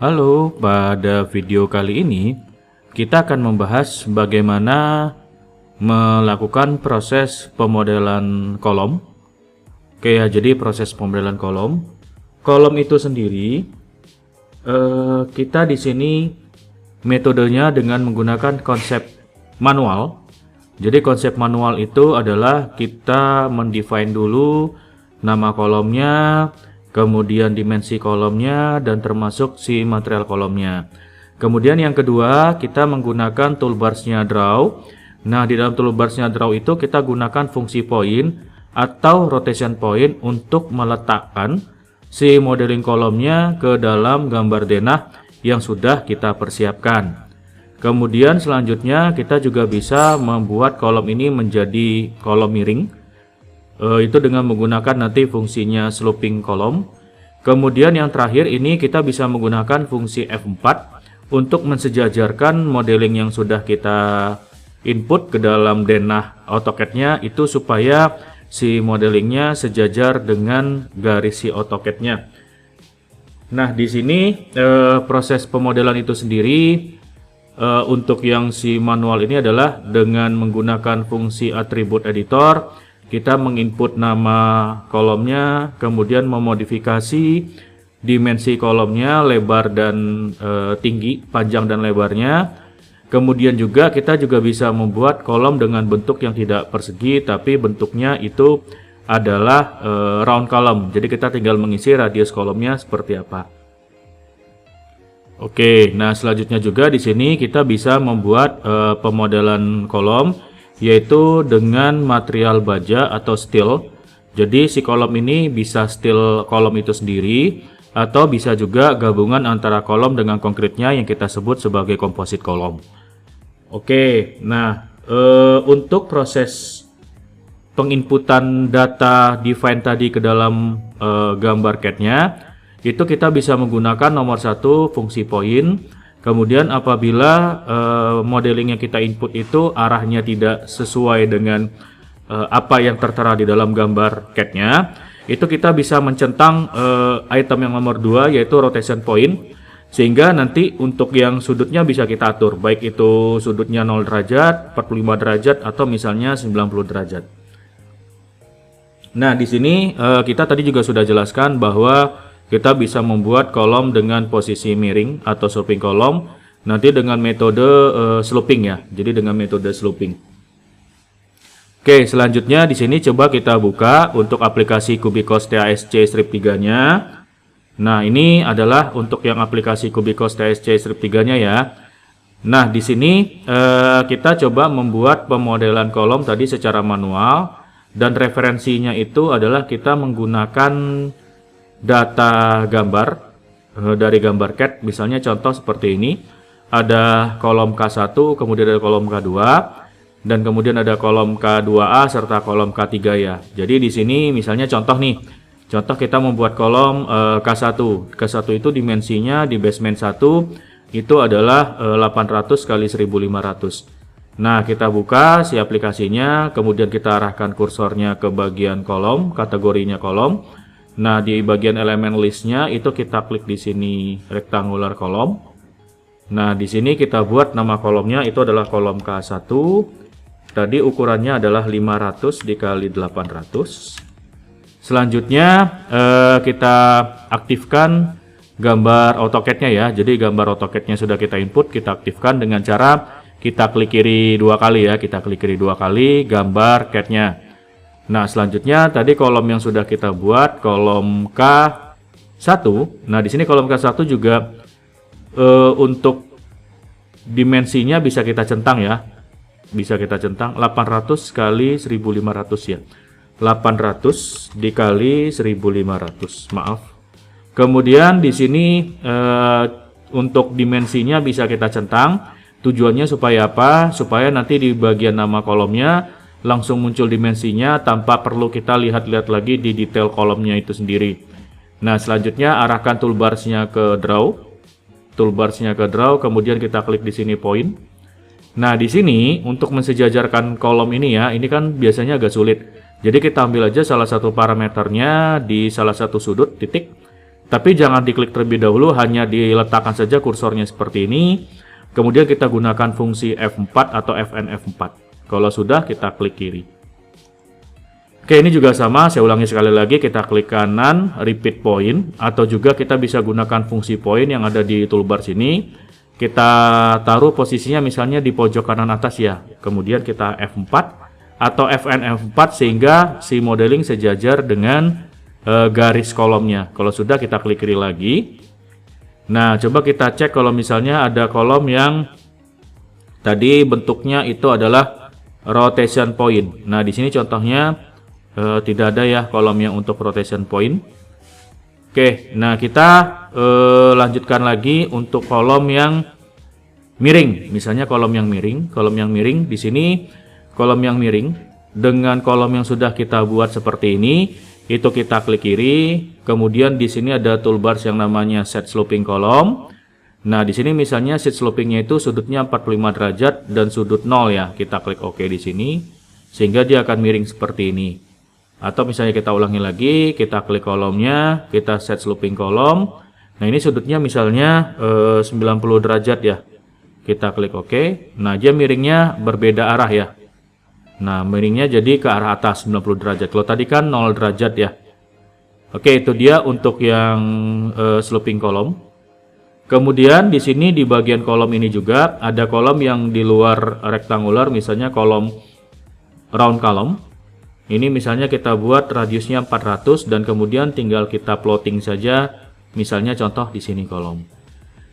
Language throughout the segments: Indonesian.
Halo, pada video kali ini kita akan membahas bagaimana melakukan proses pemodelan kolom. Oke ya, jadi proses pemodelan kolom. Kolom itu sendiri kita di sini metodenya dengan menggunakan konsep manual. Jadi konsep manual itu adalah kita mendefine dulu nama kolomnya, kemudian dimensi kolomnya, dan termasuk si material kolomnya. Kemudian yang kedua, kita menggunakan toolbarsnya draw. Nah, di dalam toolbarsnya draw itu kita gunakan fungsi point atau rotation point untuk meletakkan si modeling kolomnya ke dalam gambar denah yang sudah kita persiapkan. Kemudian selanjutnya kita juga bisa membuat kolom ini menjadi kolom miring. Itu dengan menggunakan nanti fungsinya sloping kolom. Kemudian yang terakhir ini kita bisa menggunakan fungsi F4 untuk mensejajarkan modeling yang sudah kita input ke dalam denah AutoCAD-nya itu supaya si modelingnya sejajar dengan garis si AutoCAD-nya. Nah, di sini proses pemodelan itu sendiri untuk yang si manual ini adalah dengan menggunakan fungsi attribute editor. Kita menginput nama kolomnya, kemudian memodifikasi dimensi kolomnya, lebar dan tinggi, panjang dan lebarnya. Kemudian juga kita juga bisa membuat kolom dengan bentuk yang tidak persegi, tapi bentuknya itu adalah round column. Jadi kita tinggal mengisi radius kolomnya seperti apa. Oke, nah selanjutnya juga di sini kita bisa membuat pemodelan kolom, yaitu dengan material baja atau steel. Jadi si kolom ini bisa steel kolom itu sendiri, atau bisa juga gabungan antara kolom dengan konkritnya yang kita sebut sebagai komposit kolom. Oke, nah untuk proses penginputan data define tadi ke dalam gambar CAD-nya, itu kita bisa menggunakan nomor satu fungsi point. Kemudian apabila modeling yang kita input itu arahnya tidak sesuai dengan apa yang tertera di dalam gambar CAD-nya, itu kita bisa mencentang item yang nomor 2 yaitu rotation point, sehingga nanti untuk yang sudutnya bisa kita atur, baik itu sudutnya 0 derajat, 45 derajat, atau misalnya 90 derajat. Nah, di sini kita tadi juga sudah jelaskan bahwa kita bisa membuat kolom dengan posisi miring atau sloping kolom nanti dengan metode sloping ya. Jadi dengan metode sloping. Oke, selanjutnya di sini coba kita buka untuk aplikasi Cubicos TASC strip 3-nya. Nah, ini adalah untuk yang aplikasi Cubicos TASC strip 3-nya ya. Nah, di sini kita coba membuat pemodelan kolom tadi secara manual, dan referensinya itu adalah kita menggunakan data gambar dari gambar CAD. Misalnya contoh seperti ini, ada kolom K1, kemudian ada kolom K2, dan kemudian ada kolom K2A serta kolom K3 ya. Jadi di sini misalnya contoh nih, contoh kita membuat kolom K1. K1 itu dimensinya di basement 1 itu adalah 800 kali 1500. Nah, kita buka si aplikasinya, kemudian kita arahkan kursornya ke bagian kolom, kategorinya kolom. Nah, di bagian elemen listnya itu kita klik di sini rectangular kolom. Nah, di sini kita buat nama kolomnya itu adalah kolom K1. Tadi ukurannya adalah 500 dikali 800. Selanjutnya kita aktifkan gambar AutoCAD-nya ya. Jadi gambar AutoCAD-nya sudah kita input, kita aktifkan dengan cara kita klik kiri 2 kali ya. Kita klik kiri 2 kali gambar CAD-nya. Nah, selanjutnya tadi kolom yang sudah kita buat, kolom K1. Nah, di sini kolom K1 juga untuk dimensinya bisa kita centang ya. Bisa kita centang 800 kali 1500 ya. 800 dikali 1500, maaf. Kemudian di sini untuk dimensinya bisa kita centang. Tujuannya supaya apa? Supaya nanti di bagian nama kolomnya langsung muncul dimensinya tanpa perlu kita lihat-lihat lagi di detail kolomnya itu sendiri. Nah, selanjutnya arahkan toolbarsnya ke draw. Toolbarsnya ke draw, kemudian kita klik di sini point. Nah, di sini untuk mensejajarkan kolom ini ya, ini kan biasanya agak sulit. Jadi kita ambil aja salah satu parameternya di salah satu sudut titik. Tapi jangan diklik terlebih dahulu, hanya diletakkan saja kursornya seperti ini. Kemudian kita gunakan fungsi F4 atau Fn F4. Kalau sudah, kita klik kiri. Oke, ini juga sama, saya ulangi sekali lagi, kita klik kanan, repeat point, atau juga kita bisa gunakan fungsi point yang ada di toolbar sini. Kita taruh posisinya misalnya di pojok kanan atas ya. Kemudian kita F4 atau Fn F4 sehingga si modeling sejajar dengan garis kolomnya. Kalau sudah, kita klik kiri lagi. Nah, coba kita cek kalau misalnya ada kolom yang tadi bentuknya itu adalah rotation point. Nah, di sini contohnya tidak ada ya kolom yang untuk rotation point. Oke, nah kita lanjutkan lagi untuk kolom yang miring. Misalnya kolom yang miring di sini kolom yang miring dengan kolom yang sudah kita buat seperti ini. Itu kita klik kiri, kemudian di sini ada toolbars yang namanya set sloping column. Nah, di sini misalnya set slopingnya itu sudutnya 45 derajat dan sudut 0 ya. Kita klik OK di sini sehingga dia akan miring seperti ini. Atau misalnya kita ulangi lagi, kita klik kolomnya, kita set sloping column. Nah, ini sudutnya misalnya 90 derajat ya. Kita klik OK. Nah, dia miringnya berbeda arah ya. Nah, miringnya jadi ke arah atas 90 derajat. Kalau tadi kan 0 derajat ya. Oke, itu dia untuk yang sloping column. Kemudian di sini di bagian kolom ini juga ada kolom yang di luar rektangular, misalnya kolom round column. Ini misalnya kita buat radiusnya 400 dan kemudian tinggal kita plotting saja, misalnya contoh di sini kolom.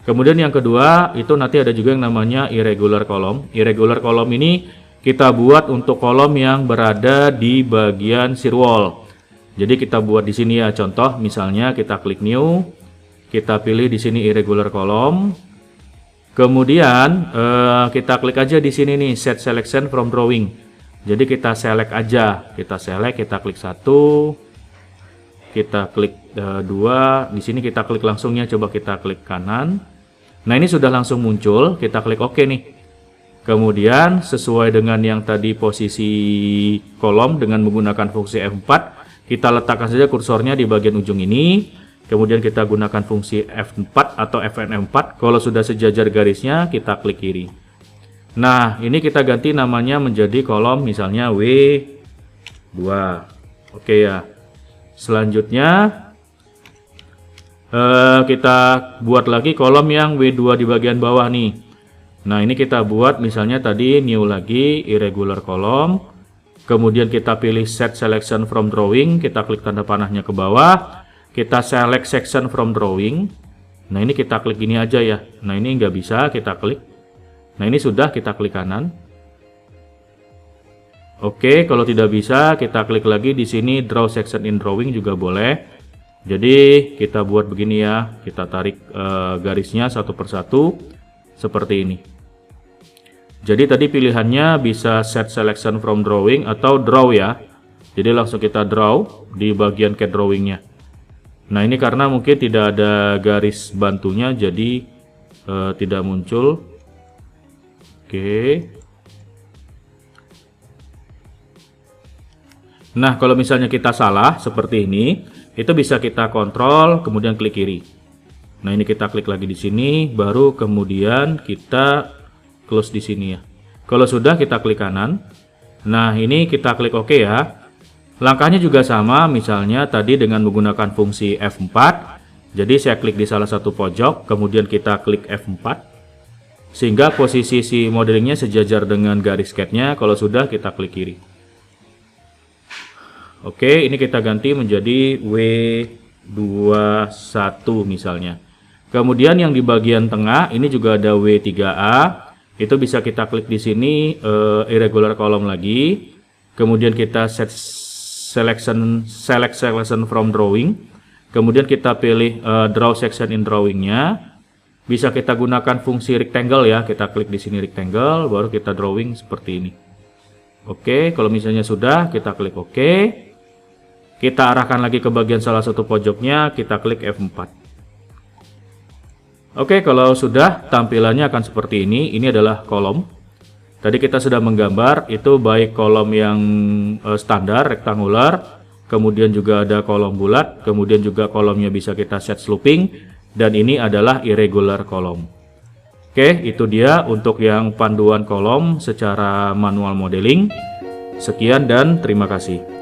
Kemudian yang kedua itu nanti ada juga yang namanya irregular column. Irregular column ini kita buat untuk kolom yang berada di bagian shear wall. Jadi kita buat di sini ya, contoh misalnya kita klik new, kita pilih di sini irregular column. Kemudian kita klik aja di sini nih set selection from drawing. Jadi kita select aja, kita klik satu, kita klik dua, di sini kita klik langsungnya, coba kita klik kanan. Nah, ini sudah langsung muncul, kita klik OK nih. Kemudian sesuai dengan yang tadi posisi kolom dengan menggunakan fungsi F4, kita letakkan saja kursornya di bagian ujung ini. Kemudian kita gunakan fungsi F4 atau Fn F4. Kalau sudah sejajar garisnya, kita klik kiri. Nah, ini kita ganti namanya menjadi kolom misalnya W2. Oke ya. Selanjutnya kita buat lagi kolom yang W2 di bagian bawah nih. Nah, ini kita buat misalnya tadi new lagi irregular column. Kemudian kita pilih set selection from drawing, kita klik tanda panahnya ke bawah. Kita select section from drawing. Nah, ini kita klik gini aja ya. Nah, ini nggak bisa, kita klik. Nah, ini sudah, kita klik kanan. Oke, kalau tidak bisa kita klik lagi di sini draw section in drawing juga boleh. Jadi kita buat begini ya, kita tarik garisnya satu persatu seperti ini. Jadi tadi pilihannya bisa set selection from drawing atau draw ya. Jadi langsung kita draw di bagian CAD drawingnya. Nah, ini karena mungkin tidak ada garis bantunya jadi tidak muncul. Oke. Nah, kalau misalnya kita salah seperti ini, itu bisa kita kontrol kemudian klik kiri. Nah, ini kita klik lagi di sini, baru kemudian kita close di sini ya. Kalau sudah, kita klik kanan. Nah, ini kita klik OK ya. Langkahnya juga sama, misalnya tadi dengan menggunakan fungsi F4. Jadi saya klik di salah satu pojok, kemudian kita klik F4. Sehingga posisi si modelingnya sejajar dengan garis CAD-nya. Kalau sudah, kita klik kiri. Oke, ini kita ganti menjadi W21 misalnya. Kemudian yang di bagian tengah ini juga ada W3A. Itu bisa kita klik di sini irregular column lagi. Kemudian kita select selection from drawing. Kemudian kita pilih draw section in drawingnya. Bisa kita gunakan fungsi rectangle ya. Kita klik di sini rectangle, baru kita drawing seperti ini. Oke, kalau misalnya sudah, kita klik OK. Kita arahkan lagi ke bagian salah satu pojoknya, kita klik F4. Oke, kalau sudah, tampilannya akan seperti ini. Ini adalah kolom. Tadi kita sudah menggambar, itu baik kolom yang standar, rektangular, kemudian juga ada kolom bulat, kemudian juga kolomnya bisa kita set sloping, dan ini adalah irregular kolom. Oke, itu dia untuk yang panduan kolom secara manual modeling. Sekian dan terima kasih.